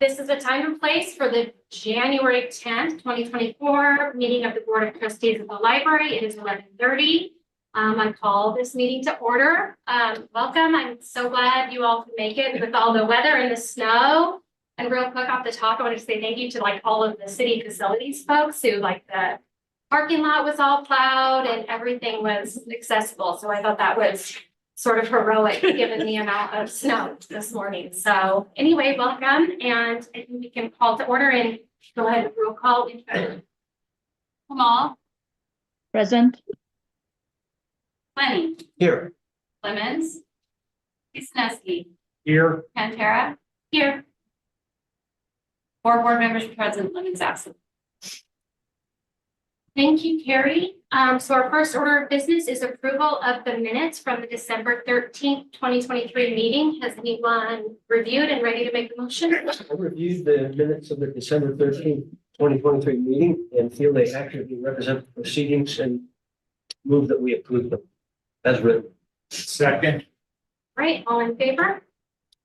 This is the time and place for the January 10th, 2024 meeting of the Board of Trustees of the Library. It is 11:30. I call this meeting to order. Welcome. I'm so glad you all could make it with all the weather and the snow. And real quick off the top, I want to say thank you to all of the city facilities folks who the parking lot was all plowed and everything was accessible. So I thought that was sort of heroic given the amount of snow this morning. So anyway, welcome, and I think we can call to order and go ahead and roll call. Kamal. Present. Lenny. Here. Clemens. Wisniewski. Here. Pantera. Here. 4 board members present, Lemon's absent. Thank you, Carrie. So our first order of business is approval of the minutes from the December 13th, 2023 meeting. Has anyone reviewed and ready to make the motion? I reviewed the minutes of the December 13th, 2023 meeting and feel they accurately represent the proceedings and move that we approve them as written. Second. Right, all in favor?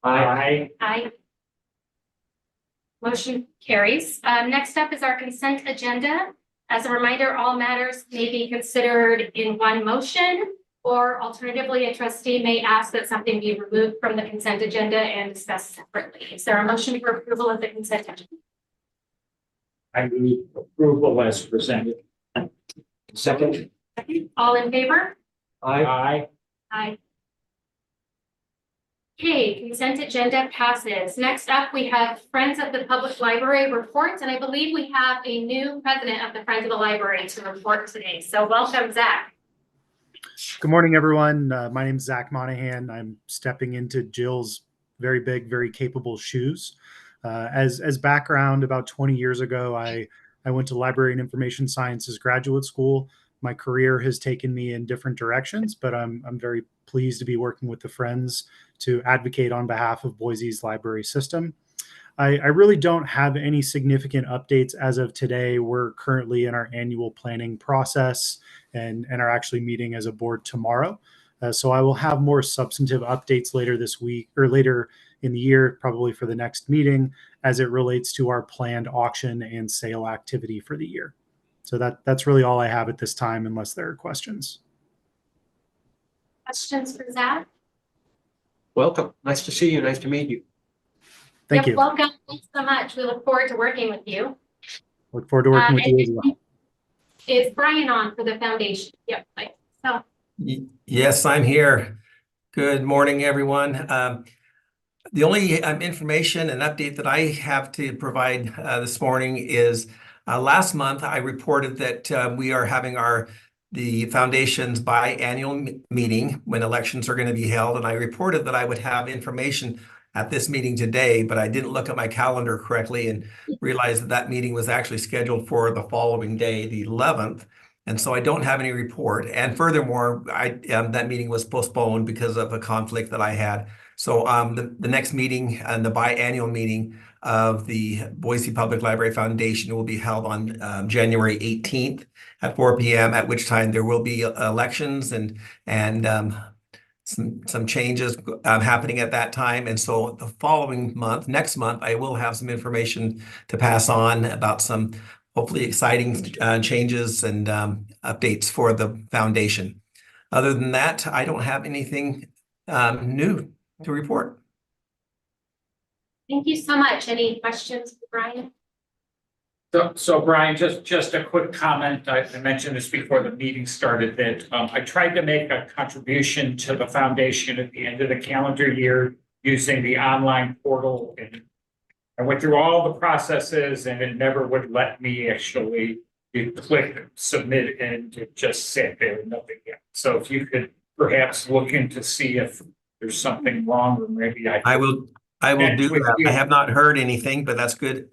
Aye. Aye. Motion carries. Next up is our consent agenda. As a reminder, all matters may be considered in one motion, or alternatively, a trustee may ask that something be removed from the consent agenda and discussed separately. Is there a motion for approval of the consent agenda? I move approval as presented. Second. All in favor? Aye. Aye. Okay, consent agenda passes. Next up, we have Friends of the Public Library reports, and I believe we have a new president of the Friends of the Library to report today. So welcome, Zach. Good morning, everyone. My name is Zach Monahan. I'm stepping into Jill's very big, very capable shoes. As background, about 20 years ago, I went to Library and Information Sciences graduate school. My career has taken me in different directions, but I'm very pleased to be working with the Friends to advocate on behalf of Boise's library system. I really don't have any significant updates as of today. We're currently in our annual planning process and are actually meeting as a board tomorrow. So I will have more substantive updates later this week or later in the year, probably for the next meeting, as it relates to our planned auction and sale activity for the year. So that's really all I have at this time, unless there are questions. Questions for Zach? Welcome. Nice to see you. Nice to meet you. Thank you. Welcome. Thanks so much. We look forward to working with you. Look forward to working with you as well. Is Brian on for the foundation? Yep. So. Yes, I'm here. Good morning, everyone. The only information and update that I have to provide this morning is last month I reported that we are having the foundation's biannual meeting when elections are going to be held, and I reported that I would have information at this meeting today, but I didn't look at my calendar correctly and realized that meeting was actually scheduled for the following day, the 11th. And so I don't have any report. And furthermore, that meeting was postponed because of a conflict that I had. So the next meeting and the biannual meeting of the Boise Public Library Foundation will be held on January 18th at 4 p.m., at which time there will be elections and some changes happening at that time. And so the following month, next month, I will have some information to pass on about some hopefully exciting changes and updates for the foundation. Other than that, I don't have anything new to report. Thank you so much. Any questions for Brian? So Brian, just a quick comment. I mentioned this before the meeting started that I tried to make a contribution to the foundation at the end of the calendar year using the online portal, and I went through all the processes and it never would let me actually click submit and it just sat there, nothing yet. So if you could perhaps look into see if there's something wrong, or maybe I will do that. I have not heard anything, but that's good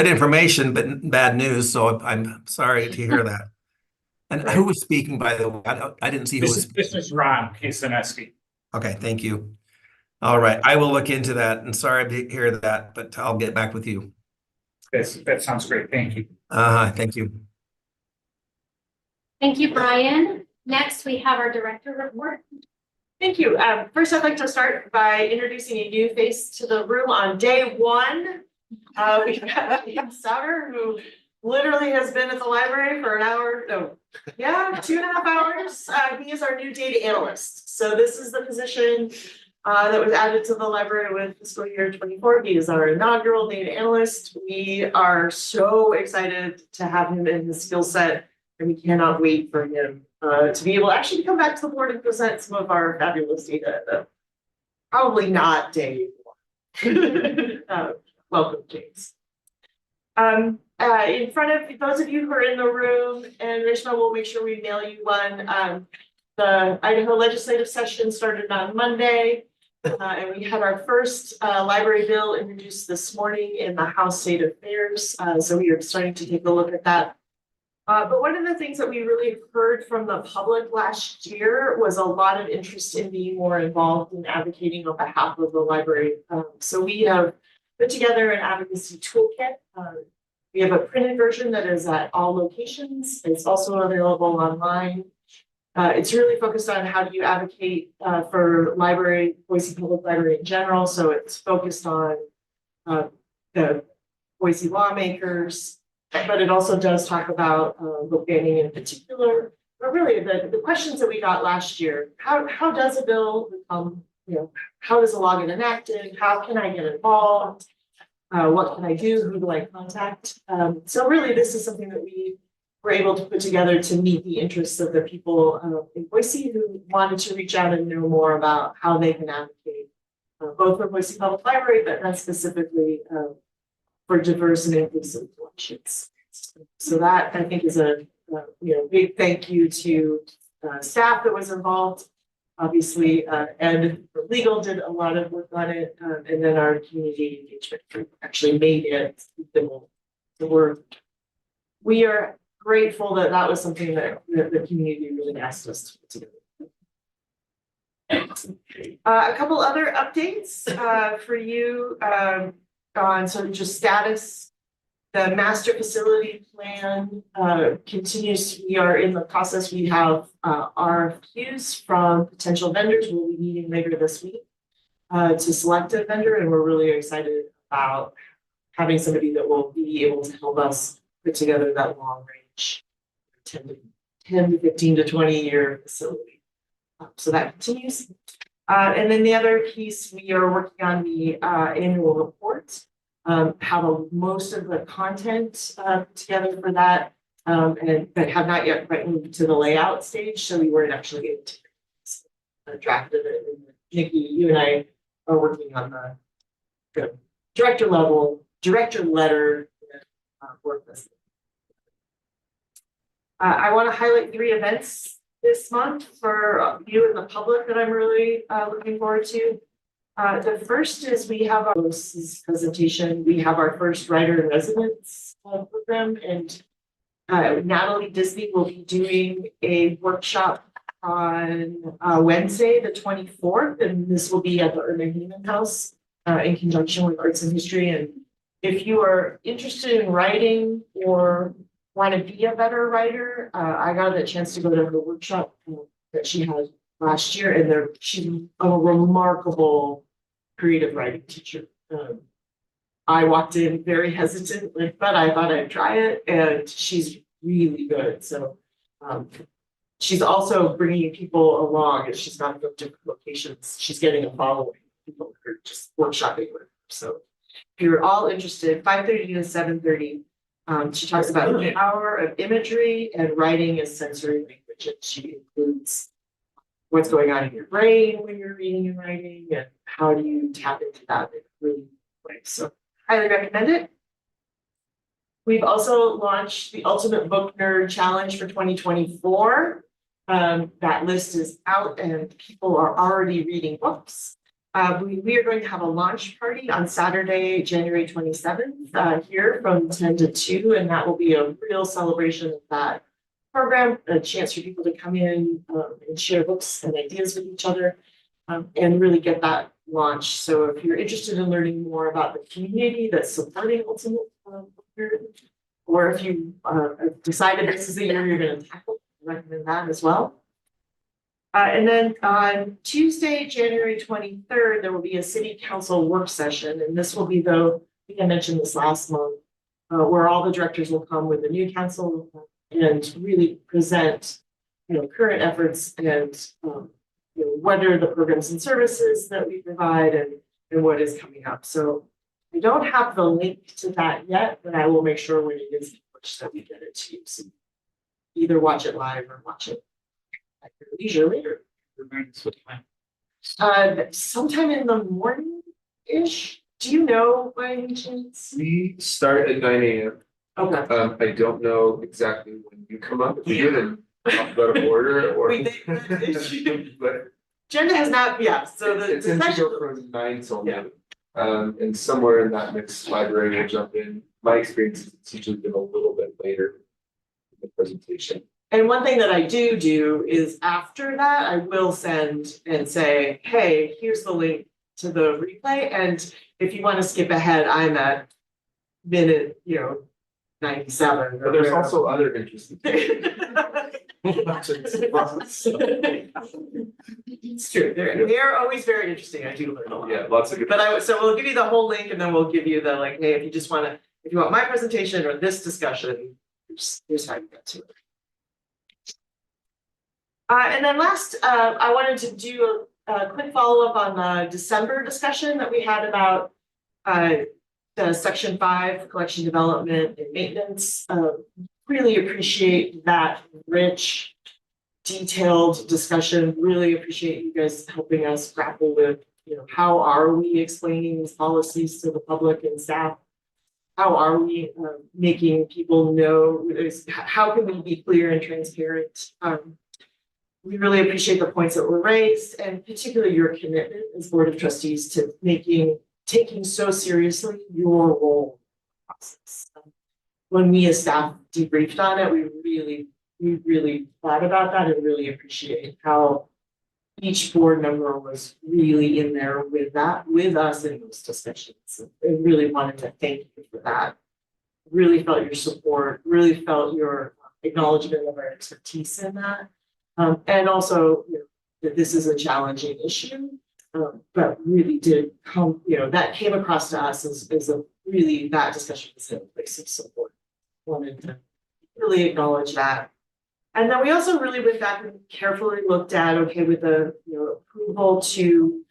information, but bad news. So I'm sorry to hear that. And Right. Who was speaking, by the way? I didn't see who was. This is Ron Wisniewski. Okay, thank you. All right, I will look into that, and sorry to hear that, but I'll get back with you. That sounds great. Thank you. Thank you. Thank you, Brian. Next, we have our director report. Thank you. First, I'd like to start by introducing a new face to the room on day one. We've got Ian Sauter, who literally has been at the library for an hour, no, yeah, 2.5 hours. He is our new data analyst. So this is the position that was added to the library with fiscal year 24. He is our inaugural data analyst. We are so excited to have him in his skill set, and we cannot wait for him to be able to actually come back to the board and present some of our fabulous data. Probably not day one. Welcome, James. In front of those of you who are in the room, and Rishma will make sure we mail you one. The Idaho legislative session started on Monday, and we had our first library bill introduced this morning in the House State Affairs. So we are starting to take a look at that. But one of the things that we really heard from the public last year was a lot of interest in being more involved in advocating on behalf of the library. So we have put together an advocacy toolkit. We have a printed version that is at all locations. It's also available online. It's really focused on how do you advocate for library, Boise Public Library in general. So it's focused on the Boise lawmakers, but it also does talk about book banning in particular. But really, the questions that we got last year: how does a bill become, how does a law get enacted? How can I get involved? What can I do? Who do I contact? So really, this is something that we were able to put together to meet the interests of the people in Boise who wanted to reach out and know more about how they can advocate, both for Boise Public Library, but not specifically for diverse and inclusive collections. So that, I think, is a big thank you to staff that was involved. Obviously, Ed from legal did a lot of work on it, and then our community engagement group actually made it. So we are grateful that that was something that the community really asked us to put together. A couple other updates for you on sort of just status. The master facility plan continues. We are in the process. We have RFQs from potential vendors. We'll be meeting later this week to select a vendor, and we're really excited about having somebody that will be able to help us put together that long range 10 to 15 to 20 year facility. So that continues. And then the other piece, we are working on the annual report. Have most of the content together for that, but have not yet quite moved to the layout stage. So we weren't actually able to draft it. And Nikki, you and I are working on the director letter work list. I want to highlight 3 events this month for you and the public that I'm really looking forward to. The first is we have our presentation. We have our first writer in residence program, and Natalie Disney will be doing a workshop on Wednesday, the 24th, and this will be at the Urban Haven House in conjunction with Arts and History. And if you are interested in writing or want to be a better writer, I got a chance to go to her workshop that she had last year, and she's a remarkable creative writing teacher. I walked in very hesitant, but I thought I'd try it, and she's really good. So she's also bringing people along, and she's not from different locations. She's getting a following. People are just workshopping with her. So if you're all interested, 5:30 to 7:30. She talks about the power of imagery and writing as sensory language, and she includes what's going on in your brain when you're reading and writing, and how do you tap into that in a really way. So highly recommend it. We've also launched the Ultimate Book Nerd Challenge for 2024. That list is out and people are already reading books. We are going to have a launch party on Saturday, January 27th, here from 10 to 2, and that will be a real celebration of that program, a chance for people to come in and share books and ideas with each other, and really get that launched. So if you're interested in learning more about the community that's supporting Ultimate Book Nerd, or if you have decided this is the year you're going to tackle, I recommend that as well. And then on Tuesday, January 23rd, there will be a city council work session, and this will be I think I mentioned this last month, where all the directors will come with the new council and really present, current efforts and, what are the programs and services that we provide and what is coming up. So I don't have the link to that yet, but I will make sure when it is published that we get it to you. So either watch it live or watch it at your leisure later. Remind us what time. Sometime in the morning-ish. Do you know by any chance? We start at 9 a.m. Okay. I don't know exactly when you come up. If you did in alphabetical order or. But Agenda has not, yeah, so the it tends to session, go from 9 till Yeah. noon. And somewhere in that mix, library will jump in. My experience is it's usually been a little bit later in the presentation. and one thing that I do is after that, I will send and say, hey, here's the link to the replay. And if you want to skip ahead, I'm at minute, 97. But there's also other interesting things. It's true. They're always very interesting. I do learn a lot. Yeah, lots of good. But so we'll give you the whole link and then we'll give you the hey, if you want my presentation or this discussion, here's how you get to it. And then last, I wanted to do a quick follow-up on the December discussion that we had about the Section 5, collection development and maintenance. Really appreciate that rich, detailed discussion. Really appreciate you guys helping us grapple with, how are we explaining these policies to the public and staff? How are we making people know? How can we be clear and transparent? We really appreciate the points that were raised, and particularly your commitment as Board of Trustees to taking so seriously your role in the process. When we as staff debriefed on it, we really thought about that and really appreciate how each board member was really in there with us in those discussions. And really wanted to thank you for that. Really felt your support, really felt your acknowledgement of our expertise in that. And also, that this is a challenging issue, but really did come, that came across to us as that discussion was in a place of support. Wanted to really acknowledge that. And then we also really went back and carefully looked at, with the approval to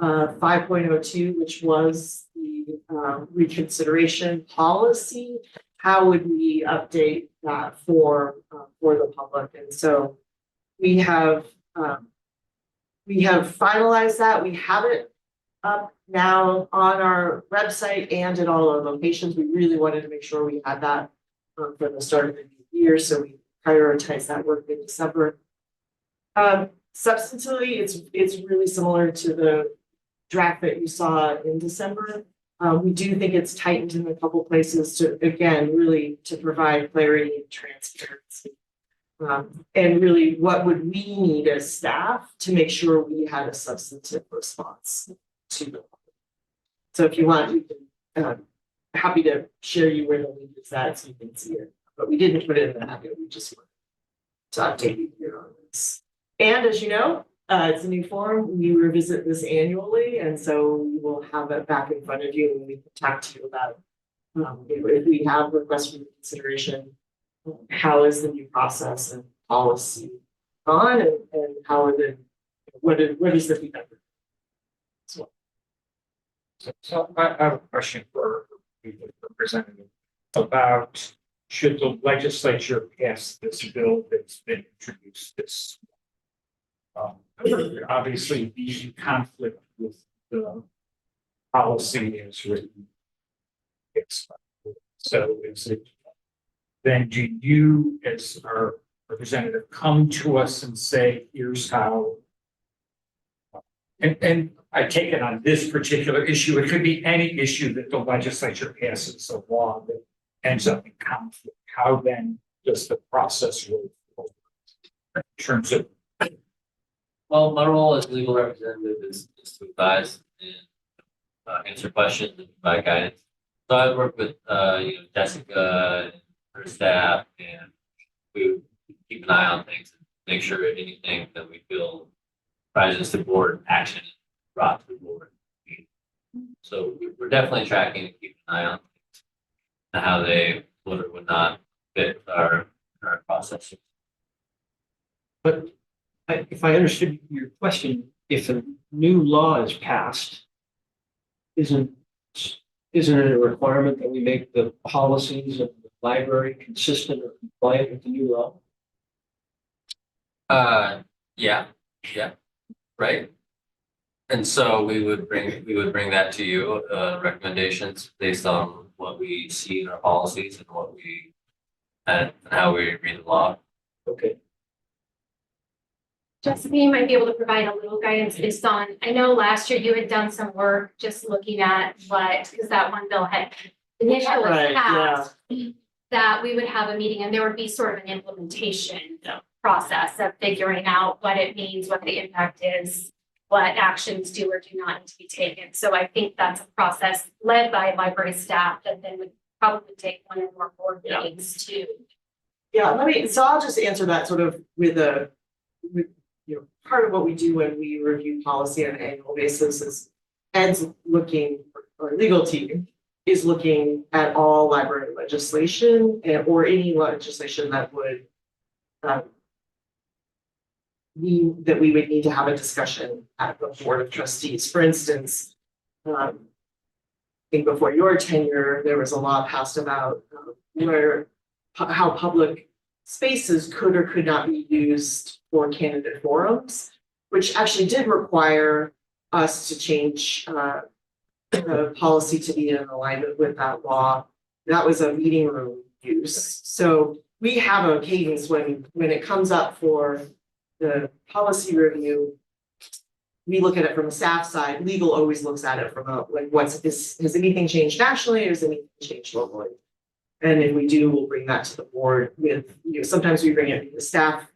5.02, which was the reconsideration policy. How would we update that for the public? And so we have finalized that. We have it up now on our website and at all our locations. We really wanted to make sure we had that from the start of the new year, so we prioritize that work in December. Substantively, it's really similar to the draft that you saw in December. We do think it's tightened in a couple places to, again, really to provide clarity and transparency. And really, what would we need as staff to make sure we had a substantive response to the. So if you want, we can, happy to share you where the link is at so you can see it. But we didn't put it in the packet, we just wanted to update you here on this. And as you know, it's a new form. We revisit this annually, and so we will have it back in front of you and we can talk to you about if we have requests for consideration. How is the new process and policy gone, and how are what is the feedback? So I have a question for the representative about should the legislature pass this bill that's been introduced this. Obviously be in conflict with the policy as written. So is it? Then do you, as our representative, come to us and say, here's how? And I take it on this particular issue, it could be any issue that the legislature passes a law that ends up in conflict. How then does the process work in terms of? Well, my role as legal representative is to advise and answer questions and provide guidance. So I work with Jessica, her staff, and we keep an eye on things. make sure anything that we feel rises to board action is brought to the board. So we're definitely tracking and keeping an eye on how they would or would not fit our process. But if I understood your question, if a new law is passed, isn't it a requirement that we make the policies of the library consistent or compliant with the new law? Yeah, right. And so we would bring that to you, recommendations based on what we see in our policies and and how we read the law. Okay. Jessica, you might be able to provide a little guidance based on, I know last year you had done some work just looking at because that one bill had initially Right, passed, that we would have a meeting and there would be sort of an implementation process of figuring out what it means, what the impact is, what actions do or do not need to be taken. So I think that's a process led by library staff that then would probably take one or more board meetings to. Yeah, so I'll just answer that sort of with part of what we do when we review policy on an annual basis is Ed's looking, or legal team is looking at all library legislation or any legislation that would that we would need to have a discussion at the Board of Trustees. For instance, I think before your tenure, there was a law passed about how public spaces could or could not be used for candidate forums, which actually did require us to change the policy to be in alignment with that law. That was a meeting room use. So we have a cadence when it comes up for the policy review, we look at it from a staff side. Legal always looks at it from a has anything changed nationally or has anything changed locally? And if we do, we'll bring that to the board with, sometimes we bring it, the staff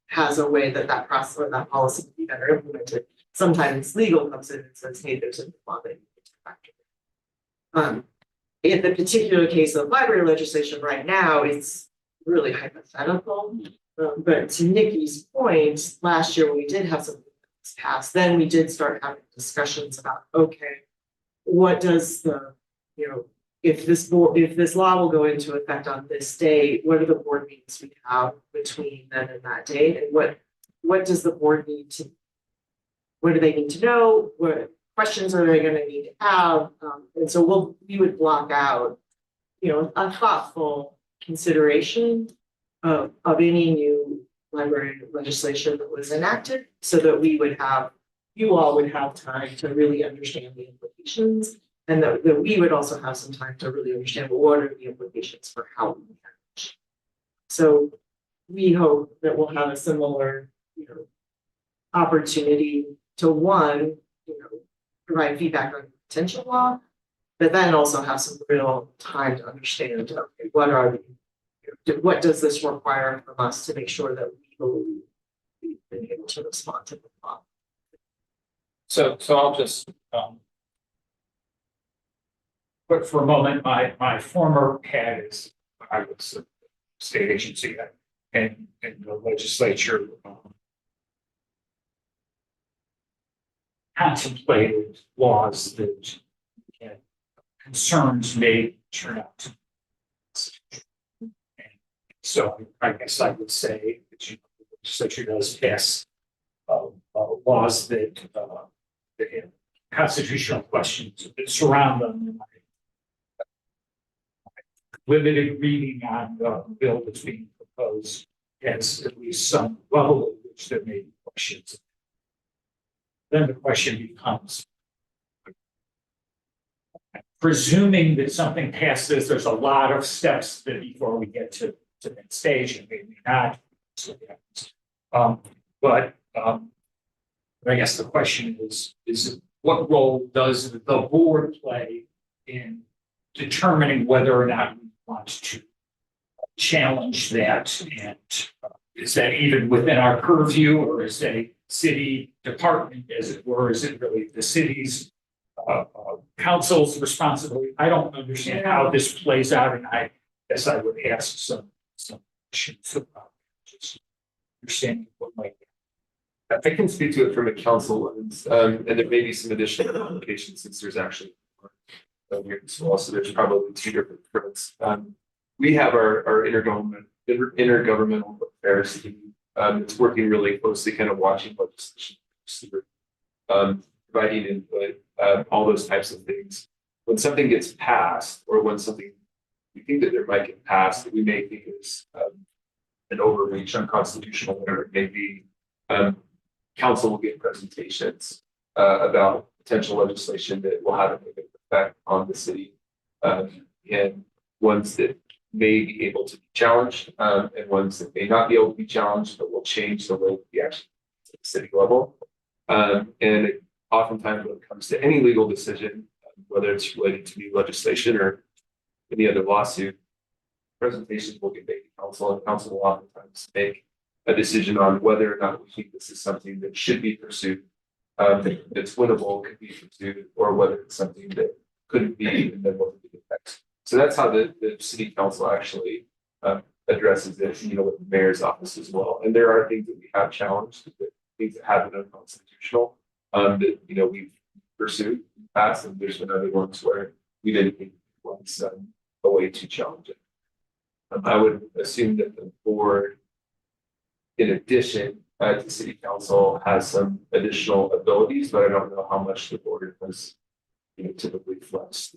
has a way that process or that policy can be better implemented. Sometimes legal comes in and says, hey, there's a law that you need to factor in. In the particular case of library legislation right now, it's really hypothetical. But to Nikki's point, last year when we did have some things passed, then we did start having discussions about, okay, what does the, if this law will go into effect on this date, what are the board meetings we have between then and that date? And what does the board need to, what do they need to know? What questions are they going to need to have? And so we would block out, a thoughtful consideration of any new library legislation that was enacted so that you all would have time to really understand the implications and that we would also have some time to really understand what are the implications for how we manage. So we hope that we'll have a similar, opportunity to provide feedback on potential law, but then also have some real time to understand what does this require from us to make sure that we've been able to respond to the law. So I'll just, but for a moment, my former head is, I was a state agency and the legislature contemplated laws that had concerns may turn out to. So I guess I would say that the legislature does pass laws that have constitutional questions that surround them. Limited reading on the bill that's being proposed has at least some level at which there may be questions. Then the question becomes, presuming that something passes, there's a lot of steps that before we get to that stage, and maybe not. But I guess the question is what role does the board play in determining whether or not we want to challenge that, and is that even within our purview, or is that a city department, as it were? Is it really the city's council's responsibility? I don't understand how this plays out, and I guess I would ask some questions about just understanding what might. I can speak to it from a council lens, and there may be some additional complications since there's actually here as well. So there's probably two different permits. We have our intergovernmental affairs team. It's working really closely, kind of watching legislation, providing input, all those types of things. When something gets passed, or when something we think that there might get passed, that we may think is an overreach, unconstitutional, whatever it may be, council will give presentations about potential legislation that will have a negative effect on the city, and ones that may be able to be challenged, and ones that may not be able to be challenged, but will change the way we actually at the city level. And oftentimes when it comes to any legal decision, whether it's related to new legislation or any other lawsuit, presentations will get made to council, and council will oftentimes make a decision on whether or not we think this is something that should be pursued, that's winnable, could be pursued, or whether it's something that couldn't be, and then what would be the effects. So that's how the city council actually addresses it, with the mayor's office as well. And there are things that we have challenged, things that have been unconstitutional, that we've pursued in the past, and there's been other ones where we didn't think it was a way to challenge it. I would assume that the board, in addition to city council, has some additional abilities, but I don't know how much the board has typically flexed.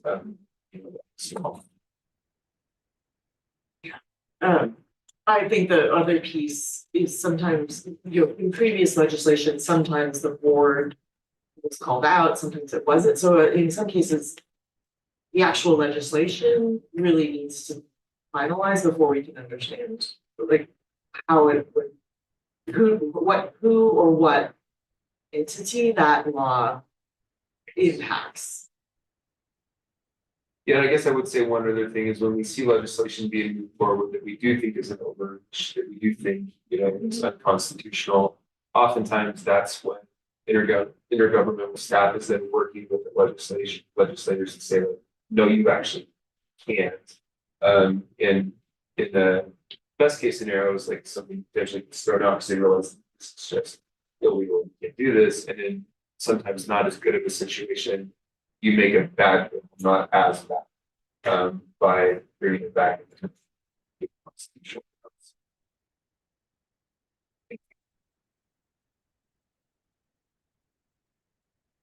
I think the other piece is sometimes, in previous legislation, sometimes the board was called out, sometimes it wasn't. So in some cases, the actual legislation really needs to finalize before we can understand like how it would, who or what entity that law impacts. Yeah, I guess I would say one other thing is when we see legislation being moved forward that we do think is an overreach, that we do think, it's unconstitutional. Oftentimes that's when intergovernmental staff is then working with the legislators to say, like, no, you actually can't. And in the best case scenario is like something potentially gets thrown out because they realize this is just illegal, you can't do this. And then sometimes not as good of a situation, you make a bad bill not as bad by bringing it back into the constitutional.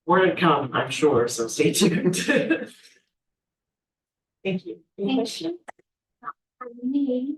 More to come, I'm sure, so stay tuned. Thank you. Thank you. Not for me.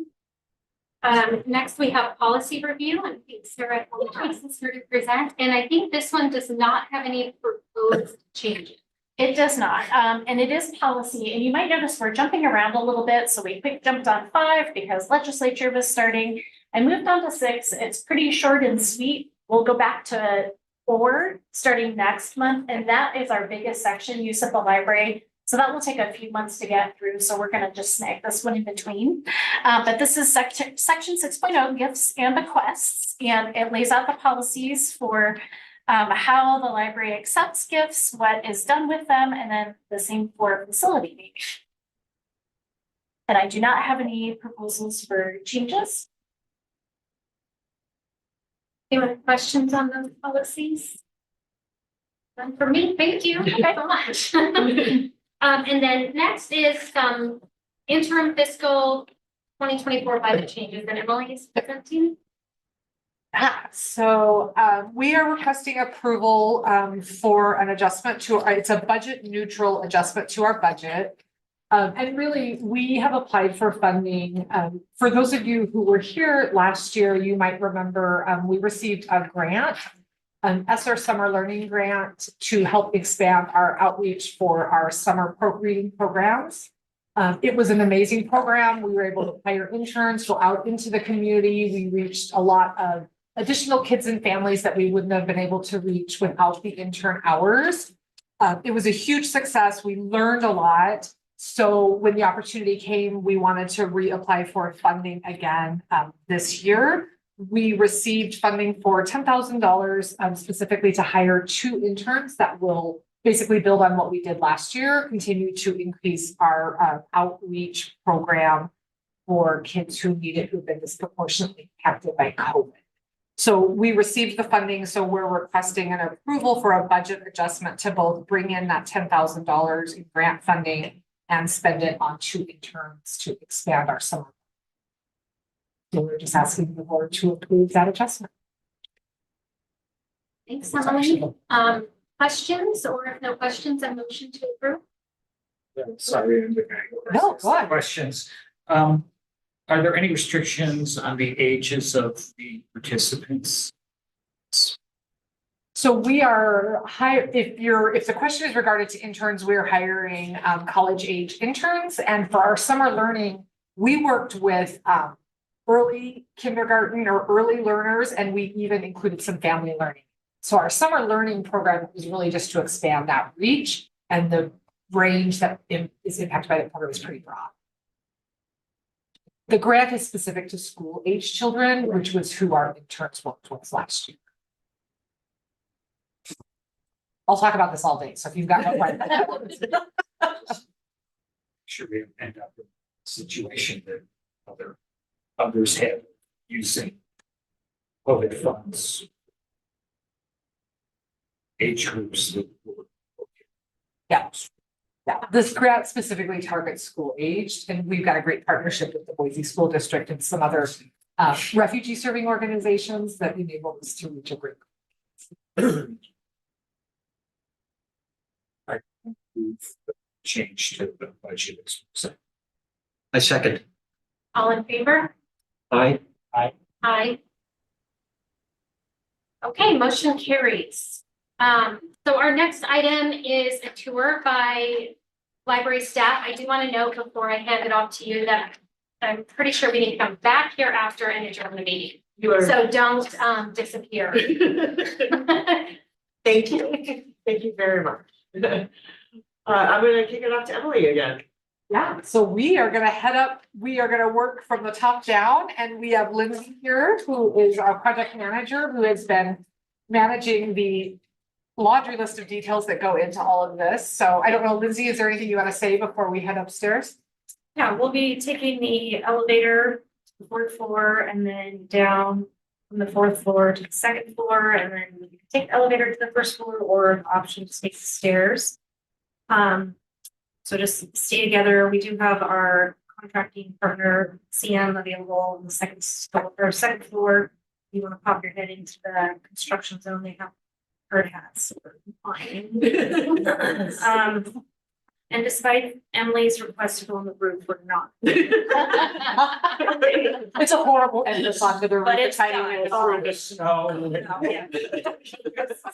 Next we have policy review, and Sarah is here to present, and I think this one does not have any proposed changes. It does not, and it is policy, and you might notice we're jumping around a little bit, so we quick jumped on 5 because legislature was starting. I moved on to 6, it's pretty short and sweet. We'll go back to 4 starting next month, and that is our biggest section, use of the library. So that will take a few months to get through, so we're gonna just snag this one in between. But this is section 6.0, gifts and bequests, and it lays out the policies for how the library accepts gifts, what is done with them, and then the same for facility needs. And I do not have any proposals for changes. Any other questions on those policies? None for me, thank you so much. And then next is some interim fiscal 2024 budget changes, and Emily is presenting. So we are requesting approval for an adjustment to it's a budget neutral adjustment to our budget. And really, we have applied for funding. For those of you who were here last year, you might remember we received a grant, an ESSER Summer Learning Grant, to help expand our outreach for our summer reading programs. It was an amazing program. We were able to hire interns, go out into the community. We reached a lot of additional kids and families that we wouldn't have been able to reach without the intern hours. It was a huge success. We learned a lot. So when the opportunity came, we wanted to reapply for funding again this year. We received funding for $10,000 specifically to hire 2 interns that will basically build on what we did last year, continue to increase our outreach program for kids who need it, who've been disproportionately impacted by COVID. So we received the funding, so we're requesting an approval for a budget adjustment to both bring in that $10,000 in grant funding and spend it on 2 interns to expand our summer. So we're just asking the board to approve that adjustment. Thanks, Emily. Questions, or if no questions, a motion to approve? Sorry. No, go ahead. Questions. Are there any restrictions on the ages of the participants? So we are if the question is regarded to interns, we're hiring college age interns. And for our summer learning, we worked with early kindergarten or early learners, and we even included some family learning. So our summer learning program is really just to expand that reach, and the range that is impacted by the program is pretty broad. The grant is specific to school age children, which was who our interns worked with last year. I'll talk about this all day, so if you've got one. Should we end up in a situation that others have using COVID funds? Age groups that were. Yeah. Yeah, this grant specifically targets school aged, and we've got a great partnership with the Boise School District and some other refugee serving organizations that enable us to reach a great. Change to the budget. I second. All in favor? Aye. Aye. Okay, motion carries. So our next item is a tour by library staff. I do want to note before I hand it off to you that I'm pretty sure we need to come back here after and adjourn the meeting. So don't disappear. Thank you. Thank you very much. I'm gonna kick it off to Emily again. Yeah, so we are gonna work from the top down, and we have Lindsay here, who is our project manager, who has been managing the laundry list of details that go into all of this. So I don't know, Lindsay, is there anything you want to say before we head upstairs? Yeah, we'll be taking the elevator to the 4th floor and then down from the 4th floor to the 2nd floor, and then you can take the elevator to the 1st floor, or an option to take the stairs. So just stay together. We do have our contracting partner CM available on the 2nd floor. If you want to pop your head into the construction zone, they have hard hats. And despite Emily's request to go on the roof, we're not. It's a horrible emphasis on the But it's tiny not. little. The snow. Yeah.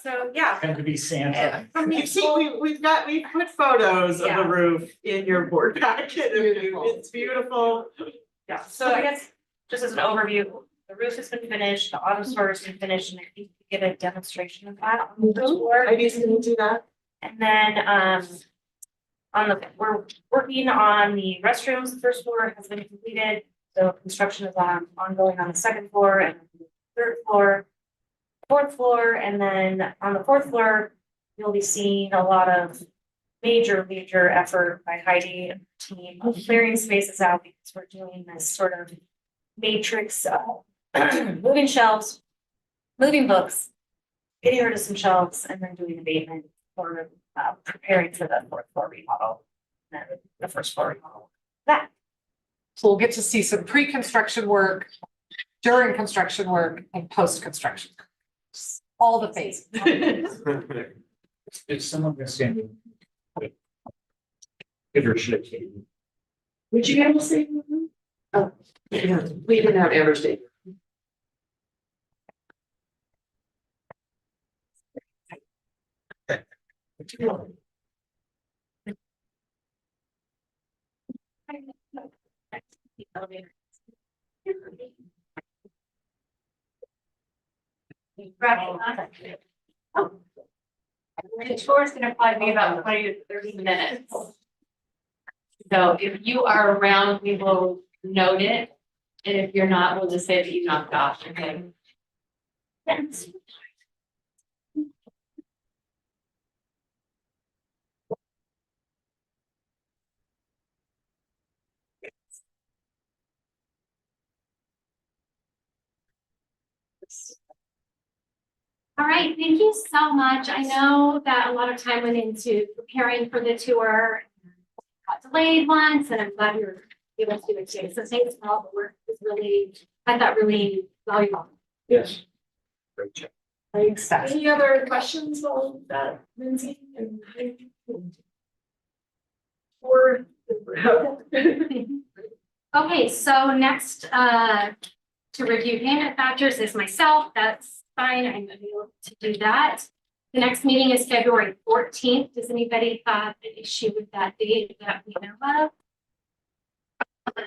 So, yeah. Tend to be Santa. You see, we've put photos of Yeah. the roof in your board packet. Beautiful. It's beautiful. Yeah, so I guess just as an overview, the roof has been finished, the auto store has been finished, and I think we get a demonstration of that on the first floor. Maybe can you do that? And then we're working on the restrooms. The 1st floor has been completed, so construction is ongoing on the 2nd floor and the 3rd floor, 4th floor, and then on the 4th floor, you'll be seeing a lot of major effort by Heidi and her team of clearing spaces out, because we're doing this sort of matrix moving shelves, moving books, getting rid of some shelves, and then doing abatement for preparing for the 4th floor remodel, and then the 1st floor remodel. That. So we'll get to see some pre-construction work, during construction work, and post-construction. All the phases. It's someone gonna stand. Give her shit. Would you be able to say? Oh, yeah, we didn't have Amber's date. The tour is gonna probably be about 20 to 30 minutes. So if you are around, we will note it. And if you're not, we'll just say that you knocked off, okay? Yes. All right, thank you so much. I know that a lot of time went into preparing for the tour. Got delayed once, and I'm glad we were able to do it today. So thanks for all the work. It was really, I thought really valuable. Yes. Great job. Thanks, Steph. Any other questions on that, Lindsay? Or? Okay, so next, to review payment factors is myself. That's fine. I'm able to do that. The next meeting is February 14th. Does anybody have an issue with that date that we know of?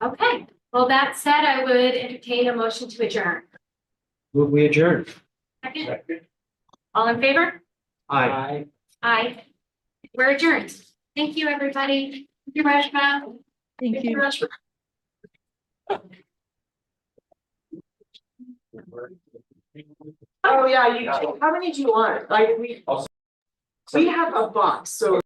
Okay, well, that said, I would entertain a motion to adjourn. Move we adjourn. Second, all in favor? Aye. Aye. We're adjourned. Thank you, everybody. Thank you, Rashma. Thank you. Rashma. Oh, yeah, how many do you want? Like, we have a box, so